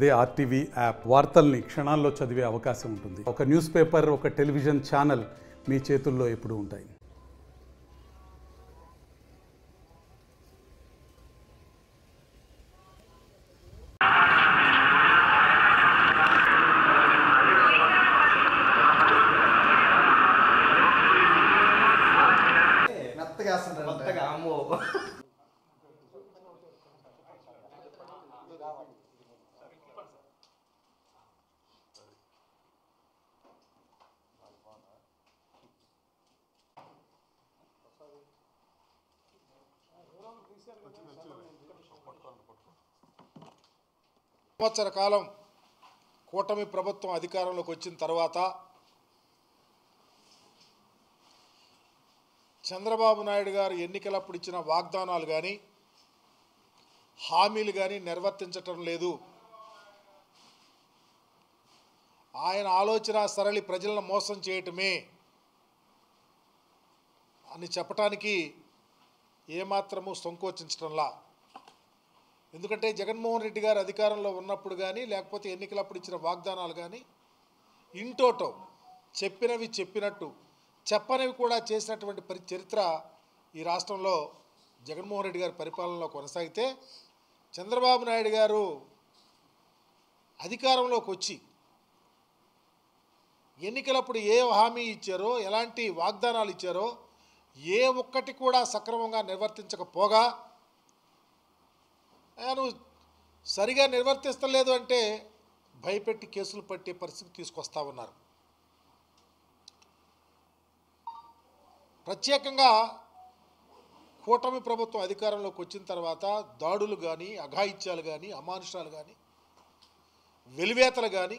అదే RTV app వార్తల్ని క్షణాల్లో చదివే అవకాశం ఉంటుంది. ఒక న్యూస్ పేపర్, ఒక టెలివిజన్ ఛానల్ మీ చేతుల్లో ఎప్పుడూ ఉంటాయి. సంవత్సర కాలం కూటమి ప్రభుత్వం అధికారంలోకి వచ్చిన తర్వాత చంద్రబాబు నాయుడు గారు ఎన్నికలప్పుడు ఇచ్చిన వాగ్దానాలు కానీ హామీలు కానీ నిర్వర్తించటం లేదు. ఆయన ఆలోచన సరళి ప్రజలను మోసం చేయటమే అని చెప్పటానికి ఏమాత్రము సంకోచించటంలా. ఎందుకంటే జగన్మోహన్ రెడ్డి గారు అధికారంలో ఉన్నప్పుడు కానీ లేకపోతే ఎన్నికలప్పుడు ఇచ్చిన వాగ్దానాలు కానీ ఇంటోటో చెప్పినవి చెప్పినట్టు చెప్పనివి కూడా చేసినటువంటి చరిత్ర ఈ రాష్ట్రంలో జగన్మోహన్ రెడ్డి గారి పరిపాలనలో కొనసాగితే, చంద్రబాబు నాయుడు గారు అధికారంలోకి వచ్చి ఎన్నికలప్పుడు ఏ హామీ ఇచ్చారో, ఎలాంటి వాగ్దానాలు ఇచ్చారో ఏ ఒక్కటి కూడా సక్రమంగా నిర్వర్తించకపోగా ఆయన సరిగా నిర్వర్తిస్తలేదు అంటే భయపెట్టి కేసులు పట్టే పరిస్థితి తీసుకొస్తా ఉన్నారు. ప్రత్యేకంగా కూటమి ప్రభుత్వం అధికారంలోకి వచ్చిన తర్వాత దాడులు కానీ, అఘాయిత్యాలు కానీ, అమానుషాలు కానీ, వెలివేతలు కానీ,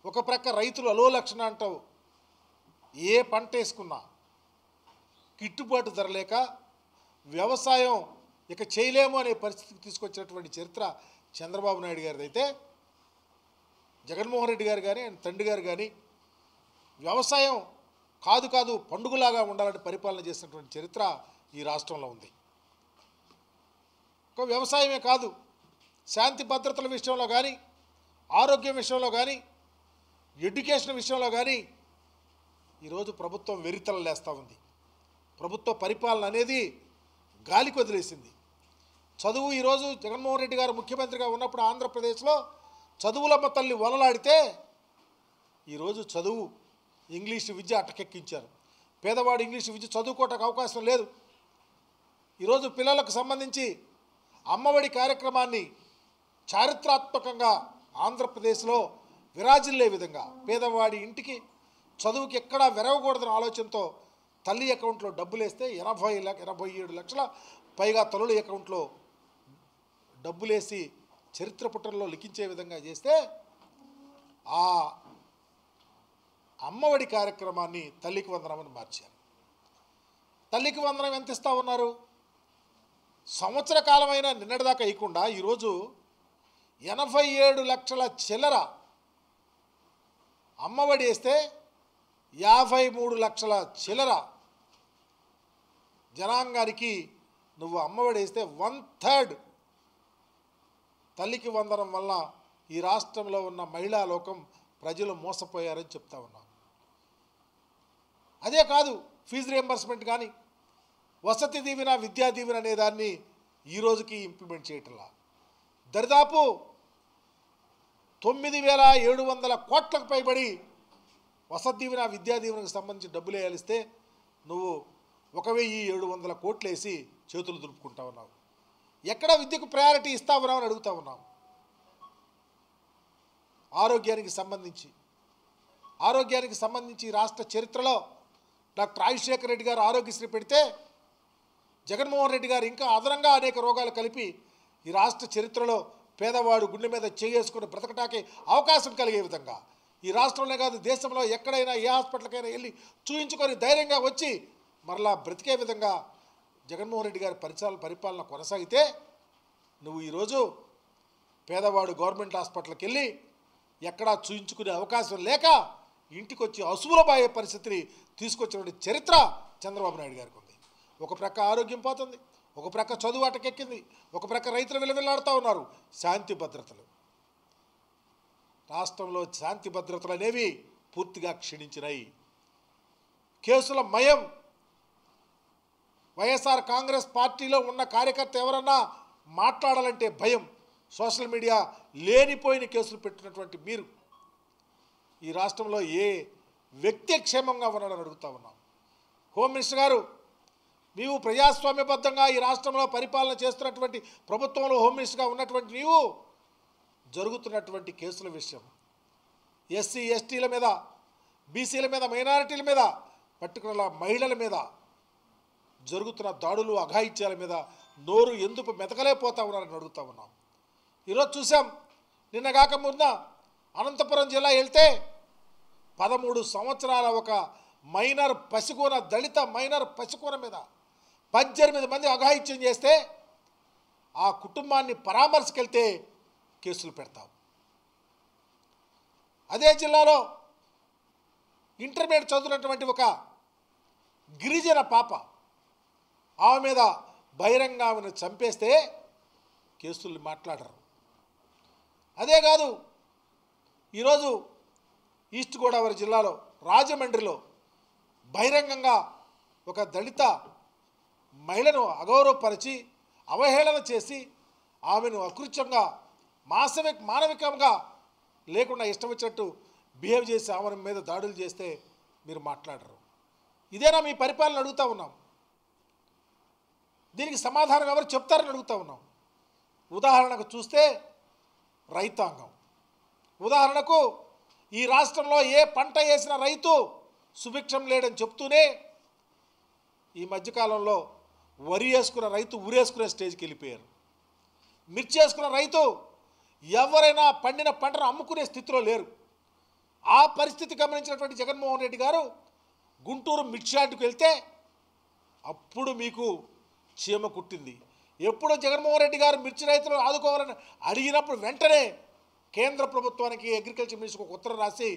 ఒక ప్రక్క రైతులు అలోలక్షణ అంటావు, ఏ పంట వేసుకున్నా గిట్టుబాటు ధర లేక వ్యవసాయం ఇక చేయలేము అనే పరిస్థితికి తీసుకొచ్చినటువంటి చరిత్ర చంద్రబాబు నాయుడు గారిది. అయితే జగన్మోహన్ రెడ్డి గారు కానీ ఆయన తండ్రి గారు కానీ వ్యవసాయం కాదు పండుగలాగా ఉండాలని పరిపాలన చేసినటువంటి చరిత్ర ఈ రాష్ట్రంలో ఉంది. ఒక వ్యవసాయమే కాదు, శాంతి భద్రతల విషయంలో కానీ, ఆరోగ్యం విషయంలో కానీ, ఎడ్యుకేషన్ విషయంలో కానీ ఈరోజు ప్రభుత్వం వెరితలు లేస్తూ ఉంది. ప్రభుత్వ పరిపాలన అనేది గాలికి వదిలేసింది. చదువు ఈరోజు జగన్మోహన్ రెడ్డి గారు ముఖ్యమంత్రిగా ఉన్నప్పుడు ఆంధ్రప్రదేశ్లో చదువులమ్మ తల్లి వలలాడితే ఈరోజు చదువు ఇంగ్లీష్ విద్య అటకెక్కించారు. పేదవాడు ఇంగ్లీష్ విద్య చదువుకోవటానికి అవకాశం లేదు. ఈరోజు పిల్లలకు సంబంధించి అమ్మఒడి కార్యక్రమాన్ని చారిత్రాత్మకంగా ఆంధ్రప్రదేశ్లో విరాజిల్లే విధంగా పేదవాడి ఇంటికి చదువుకి ఎక్కడా వెరవకూడదన్న ఆలోచనతో తల్లి అకౌంట్లో డబ్బులు వేస్తే 87 లక్షల పైగా తల్లుల అకౌంట్లో డబ్బులేసి చరిత్ర పుటల్లో లిఖించే విధంగా చేస్తే ఆ అమ్మఒడి కార్యక్రమాన్ని తల్లికి వందనమని మార్చారు. తల్లికి వందనం ఎంత ఇస్తూ ఉన్నారు? సంవత్సర కాలమైన నిన్నటిదాకా ఇవ్వకుండా ఈరోజు 87 లక్షల చిల్లర అమ్మఒడి వేస్తే 53 లక్షల చిల్లర జనాంగానికి నువ్వు అమ్మఒడి వేస్తే 1/3 తల్లికి వందనం వల్ల ఈ రాష్ట్రంలో ఉన్న మహిళా లోకం ప్రజలు మోసపోయారని చెప్తా ఉన్నాం. అదే కాదు, ఫీజు రియంబర్స్మెంట్ కానీ, వసతి దీవెన, విద్యా దీవెన అనే దాన్ని ఈ రోజుకి ఇంప్లిమెంట్ చేయటంలా. దరిదాపు 9,700 కోట్లకు పైబడి వసతి దీవెన, విద్యా దీవెనకు సంబంధించి డబ్బులు వేయాలిస్తే నువ్వు 1,700 కోట్లు వేసి చేతులు దులుపుకుంటా ఉన్నావు. ఎక్కడ విద్యకు ప్రయారిటీ ఇస్తా ఉన్నావు అని అడుగుతా ఉన్నాం. ఆరోగ్యానికి సంబంధించి రాష్ట్ర చరిత్రలో డాక్టర్ రాజశేఖర రెడ్డి గారు ఆరోగ్యశ్రీ పెడితే జగన్మోహన్ రెడ్డి గారు ఇంకా అదనంగా అనేక రోగాలు కలిపి ఈ రాష్ట్ర చరిత్రలో పేదవాడు గుండె మీద చేసుకుని బ్రతకటానికి అవకాశం కలిగే విధంగా ఈ రాష్ట్రంలో కాదు దేశంలో ఎక్కడైనా ఏ హాస్పిటల్కైనా వెళ్ళి చూయించుకొని ధైర్యంగా వచ్చి మరలా బ్రతికే విధంగా జగన్మోహన్ రెడ్డి గారి పరిపాలన కొనసాగితే నువ్వు ఈరోజు పేదవాడు గవర్నమెంట్ హాస్పిటల్కి వెళ్ళి ఎక్కడా చూయించుకునే అవకాశం లేక ఇంటికి వచ్చి అసువులబాయే పరిస్థితిని తీసుకొచ్చినటువంటి చరిత్ర చంద్రబాబు నాయుడు గారికి ఉంది. ఒక ప్రక్క ఆరోగ్యం పోతుంది, ఒక ప్రక్క చదువు అటకెక్కింది, ఒక ప్రక్క రైతులు విలవిల్లాడుతూ ఉన్నారు, శాంతి భద్రతలు రాష్ట్రంలో శాంతి భద్రతలు అనేవి పూర్తిగా క్షీణించినాయి. కేసుల మయం. వైఎస్ఆర్ కాంగ్రెస్ పార్టీలో ఉన్న కార్యకర్త ఎవరన్నా మాట్లాడాలంటే భయం. సోషల్ మీడియా లేనిపోయిన కేసులు పెట్టినటువంటి మీరు ఈ రాష్ట్రంలో ఏ వ్యక్తి క్షేమంగా ఉన్నాడని అడుగుతా ఉన్నాం. హోమ్ మినిస్టర్ గారు, నీవు ప్రజాస్వామ్యబద్ధంగా ఈ రాష్ట్రంలో పరిపాలన చేస్తున్నటువంటి ప్రభుత్వంలో హోమ్ మినిస్టర్గా ఉన్నటువంటి నీవు జరుగుతున్నటువంటి కేసుల విషయం, ఎస్సీ ఎస్టీల మీద, బీసీల మీద, మైనారిటీల మీద, పర్టికులర్ మహిళల మీద జరుగుతున్న దాడులు, అఘాయిత్యాల మీద నోరు ఎందుకు మెతకలేకపోతా ఉన్నారని అడుగుతా ఉన్నాం. ఈరోజు చూసాం, నిన్నగాక మొన్న అనంతపురం జిల్లా వెళ్తే 13 సంవత్సరాల ఒక మైనర్ పసికూన, దళిత మైనర్ పసికూన మీద 18 మంది అఘాయిత్యం చేస్తే ఆ కుటుంబాన్ని పరామర్శకెళ్తే కేసులు పెడతాం. అదే జిల్లాలో ఇంటర్మీడియట్ చదువుతున్నటువంటి ఒక గిరిజన పాప, ఆమె మీద బహిరంగ ఆమెను చంపేస్తే కేసులు మాట్లాడరు. అదే కాదు, ఈరోజు ఈస్ట్ గోదావరి జిల్లాలో రాజమండ్రిలో బహిరంగంగా ఒక దళిత మహిళను అగౌరవపరిచి అవహేళన చేసి ఆమెను అకృత్యంగా మానవికంగా లేకుండా ఇష్టం వచ్చినట్టు బిహేవ్ చేసి ఆమె మీద దాడులు చేస్తే మీరు మాట్లాడరు. ఇదేనా మీ పరిపాలన అడుగుతా ఉన్నాం. దీనికి సమాధానం ఎవరు చెప్తారని అడుగుతా ఉన్నాం. ఉదాహరణకు చూస్తే రైతాంగం. ఉదాహరణకు ఈ రాష్ట్రంలో ఏ పంట వేసిన రైతు సుభిక్షం లేడని చెప్తూనే ఈ మధ్యకాలంలో వరి వేసుకున్న రైతు ఊరేసుకునే స్టేజ్కి వెళ్ళిపోయారు. మిర్చి వేసుకున్న రైతు ఎవరైనా పండిన పంటను అమ్ముకునే స్థితిలో లేరు. ఆ పరిస్థితి గమనించినటువంటి జగన్మోహన్ రెడ్డి గారు గుంటూరు మిర్చి యార్డుకు వెళ్తే అప్పుడు మీకు చీమ కుట్టింది. ఎప్పుడు జగన్మోహన్ రెడ్డి గారు మిర్చి రైతులు ఆదుకోవాలని అడిగినప్పుడు వెంటనే కేంద్ర ప్రభుత్వానికి అగ్రికల్చర్ మినిస్టర్కి ఒక ఉత్తరం రాసి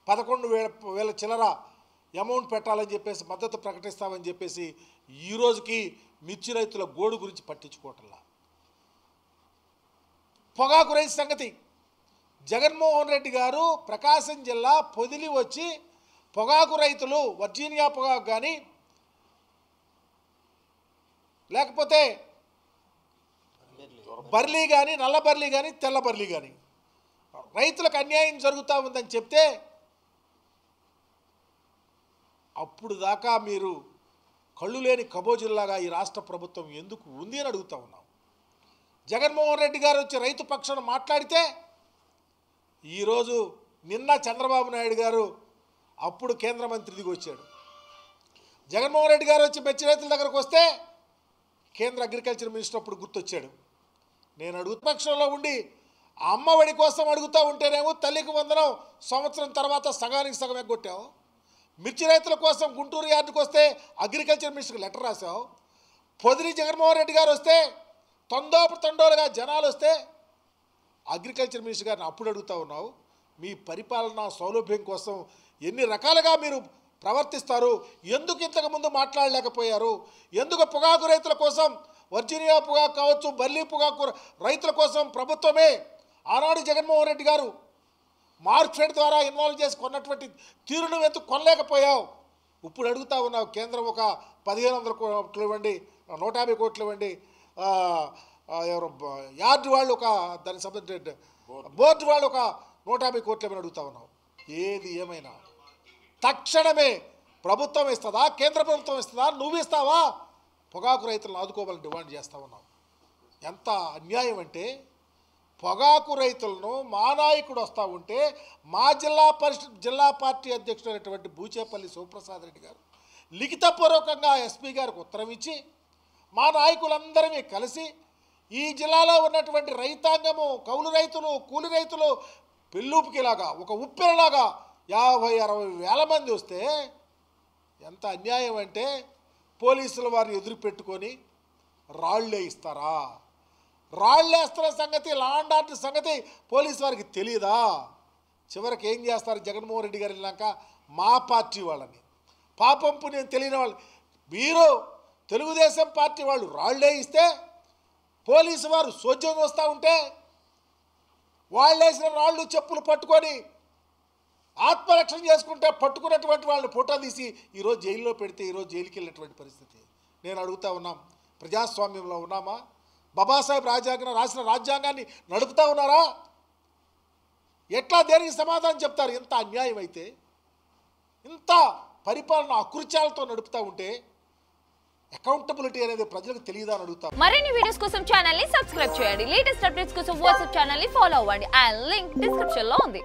11,000 చిల్లర అమౌంట్ పెట్టాలని చెప్పేసి మద్దతు ప్రకటిస్తామని చెప్పేసి ఈ రోజుకి మిర్చి రైతుల గోడు గురించి పట్టించుకోవట్లా. పొగాకు రైతు సంగతి, జగన్మోహన్ రెడ్డి గారు ప్రకాశం జిల్లా పొదిలి వచ్చి పొగాకు రైతులు వర్జీనియా పొగాకు కానీ లేకపోతే బర్లీ కానీ, నల్ల బర్లీ కానీ, తెల్ల బర్లీ కానీ రైతులకు అన్యాయం జరుగుతూ ఉందని చెప్తే అప్పుడు దాకా మీరు కళ్ళు లేని కబోజుల్లాగా ఈ రాష్ట్ర ప్రభుత్వం ఎందుకు ఉంది అని అడుగుతూ ఉన్నాం. జగన్మోహన్ రెడ్డి గారు వచ్చి రైతు పక్షాన మాట్లాడితే ఈరోజు నిన్న చంద్రబాబు నాయుడు గారు అప్పుడు కేంద్ర మంత్రి దిగి వచ్చాడు. జగన్మోహన్ రెడ్డి గారు వచ్చి మిర్చి రైతుల దగ్గరకు వస్తే కేంద్ర అగ్రికల్చర్ మినిస్టర్ అప్పుడు గుర్తొచ్చాడు. నేను అడుగు పక్షంలో ఉండి అమ్మఒడి కోసం అడుగుతూ ఉంటేనేమో తల్లికి వందనం సంవత్సరం తర్వాత సగానికి సగం ఎగ్గొట్టావు. మిర్చి రైతుల కోసం గుంటూరు యార్డుకు వస్తే అగ్రికల్చర్ మినిస్టర్కి లెటర్ రాసావు. పొదిలి జగన్మోహన్ రెడ్డి గారు వస్తే తండోలుగా జనాలు వస్తే అగ్రికల్చర్ మినిస్టర్ గారిని అప్పుడు అడుగుతూ ఉన్నావు. మీ పరిపాలన సౌలభ్యం కోసం ఎన్ని రకాలుగా మీరు ప్రవర్తిస్తారు, ఎందుకు ఇంతకుముందు మాట్లాడలేకపోయారు, ఎందుకు పొగాకు రైతుల కోసం వర్జీనియా పొగాకు కావచ్చు, బర్లీ పొగాకు రైతుల కోసం ప్రభుత్వమే ఆనాడు జగన్మోహన్ రెడ్డి గారు మార్కెట్ ద్వారా ఇన్వాల్వ్ చేసి కొన్నటువంటి తీరును ఎందుకు కొనలేకపోయావు. ఇప్పుడు అడుగుతా ఉన్నావు. కేంద్రం ఒక 1,500 కోట్లు ఇవ్వండి, 150 కోట్లు ఇవ్వండి, ఎవరు యార్డు వాళ్ళు ఒక దానికి సంబంధించిన బోర్డు వాళ్ళు ఒక 150 కోట్లు ఏమైనా అడుగుతా ఉన్నావు. ఏది ఏమైనా తక్షణమే ప్రభుత్వం ఇస్తుందా, కేంద్ర ప్రభుత్వం ఇస్తుందా, నువ్వు ఇస్తావా, పొగాకు రైతులను ఆదుకోవాలని డిమాండ్ చేస్తూ ఉన్నావు. ఎంత అన్యాయం అంటే పొగాకు రైతులను మా నాయకుడు వస్తూ ఉంటే మా జిల్లా పార్టీ అధ్యక్షుడైనటువంటి బూచేపల్లి శివప్రసాద్ రెడ్డి గారు లిఖితపూర్వకంగా ఎస్పీ గారికి ఉత్తరం ఇచ్చి మా నాయకులందరినీ కలిసి ఈ జిల్లాలో ఉన్నటువంటి రైతాంగము, కౌలు రైతులు, కూలి రైతులు పెళ్ళూపుకిలాగా ఒక ఉప్పెనలాగా 50-60 వేల మంది వస్తే ఎంత అన్యాయం అంటే పోలీసుల వారిని ఎదురు పెట్టుకొని రాళ్ళే ఇస్తారా? రాళ్ళేస్తున్న సంగతి, లా అండ్ ఆర్డర్ సంగతి పోలీసు వారికి తెలియదా? చివరికి ఏం చేస్తారు జగన్మోహన్ రెడ్డి గారు వెళ్ళాక మా పార్టీ వాళ్ళని, పాపం పుణ్యం తెలియని వాళ్ళు, మీరు తెలుగుదేశం పార్టీ వాళ్ళు రాళ్ళే ఇస్తే పోలీసు వారు సోద్యం వస్తూ ఉంటే వాళ్ళు వేసిన రాళ్ళు చెప్పులు పట్టుకొని ఆత్మరక్షణ చేసుకుంటే పట్టుకున్నటువంటి వాళ్ళని ఫోటో తీసి ఈరోజు జైల్లో పెడితే ఈరోజు జైలుకి వెళ్ళినటువంటి పరిస్థితి. నేను అడుగుతా ఉన్నాం, ప్రజాస్వామ్యంలో ఉన్నామా? బాబాసాహెబ్ రాసిన రాజ్యాంగాన్ని నడుపుతా ఉన్నారా? ఎట్లా దేనికి సమాధానం చెప్తారు? ఎంత అన్యాయం అయితే, ఇంత పరిపాలన అకృత్యాలతో నడుపుతూ ఉంటే అకౌంటబిలిటీ అనేది ప్రజలకు తెలియదా అని అడుగుతా. మరిన్ని వీడియోస్ కోసం ఛానల్ ని సబ్స్క్రైబ్ చేయండి. లేటెస్ట్ అప్డేట్స్ కోసం వాట్సాప్ ఛానల్ ని ఫాలో అవ్వండి. ఆ లింక్ డిస్క్రిప్షన్ లో ఉంది.